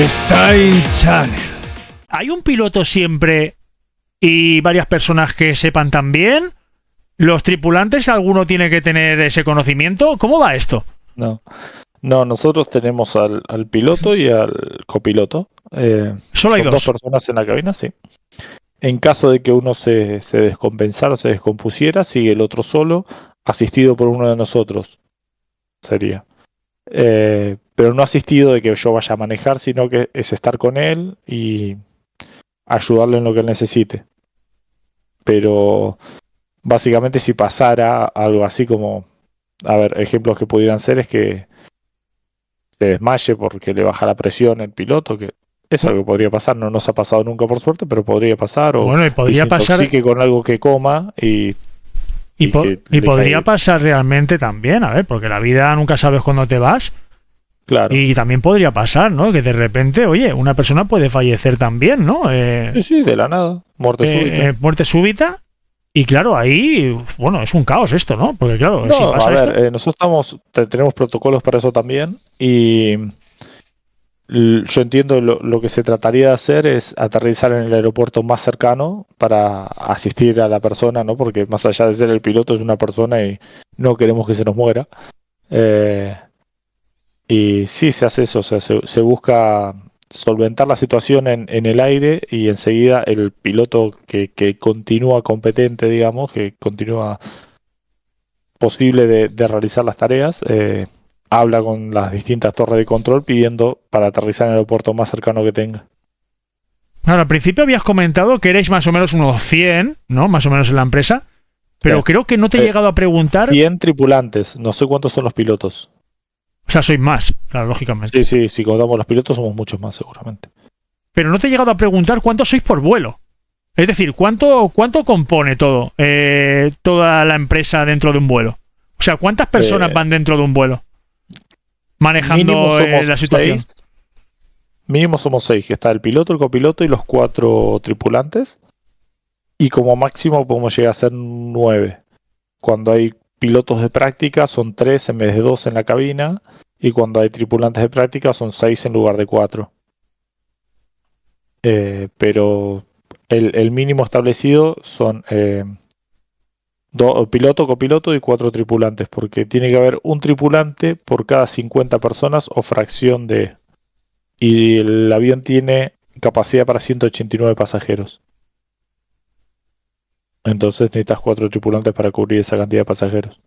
Sky Channel. ¿Hay un piloto siempre y varias personas que sepan también? ¿Los tripulantes, alguno tiene que tener ese conocimiento? ¿Cómo va esto? No, nosotros tenemos al piloto y al copiloto. Solo hay son dos personas en la cabina, sí. En caso de que uno se descompensara o se descompusiera, sigue el otro solo, asistido por uno de nosotros. Sería. Pero no asistido de que yo vaya a manejar, sino que es estar con él y ayudarle en lo que él necesite. Pero básicamente si pasara algo así como, a ver, ejemplos que pudieran ser es que se desmaye porque le baja la presión el piloto, que es algo que podría pasar, no nos ha pasado nunca por suerte, pero podría pasar, o bueno, y podría pasar que con algo que coma y podría pasar realmente también, a ver, porque la vida nunca sabes cuándo te vas. Claro. Y también podría pasar, ¿no? Que de repente, oye, una persona puede fallecer también, ¿no? Sí, de la nada, muerte súbita. Muerte súbita. Y claro, ahí, bueno, es un caos esto, ¿no? Porque claro, si pasa esto... nosotros tenemos protocolos para eso también y yo entiendo lo que se trataría de hacer es aterrizar en el aeropuerto más cercano para asistir a la persona, ¿no? Porque más allá de ser el piloto es una persona y no queremos que se nos muera. Y sí, se hace eso, o sea, se busca solventar la situación en el aire y enseguida el piloto que continúa competente, digamos, que continúa posible de realizar las tareas, habla con las distintas torres de control pidiendo para aterrizar en el aeropuerto más cercano que tenga. Claro, al principio habías comentado que erais más o menos unos 100, ¿no? Más o menos en la empresa, pero creo que no te he llegado a preguntar... 100 tripulantes, no sé cuántos son los pilotos. O sea, sois más, claro, lógicamente. Sí, si contamos los pilotos somos muchos más seguramente. Pero no te he llegado a preguntar cuántos sois por vuelo. Es decir, ¿cuánto compone todo, toda la empresa dentro de un vuelo? O sea, ¿cuántas personas van dentro de un vuelo? Manejando la situación. Mínimo somos 6, que está el piloto, el copiloto y los 4 tripulantes. Y como máximo podemos llegar a ser 9. Cuando hay pilotos de práctica son 3 en vez de 2 en la cabina. Y cuando hay tripulantes de práctica son 6 en lugar de 4. Pero el mínimo establecido son piloto, copiloto y 4 tripulantes. Porque tiene que haber un tripulante por cada 50 personas o fracción de... Y el avión tiene capacidad para 189 pasajeros. Entonces necesitas 4 tripulantes para cubrir esa cantidad de pasajeros.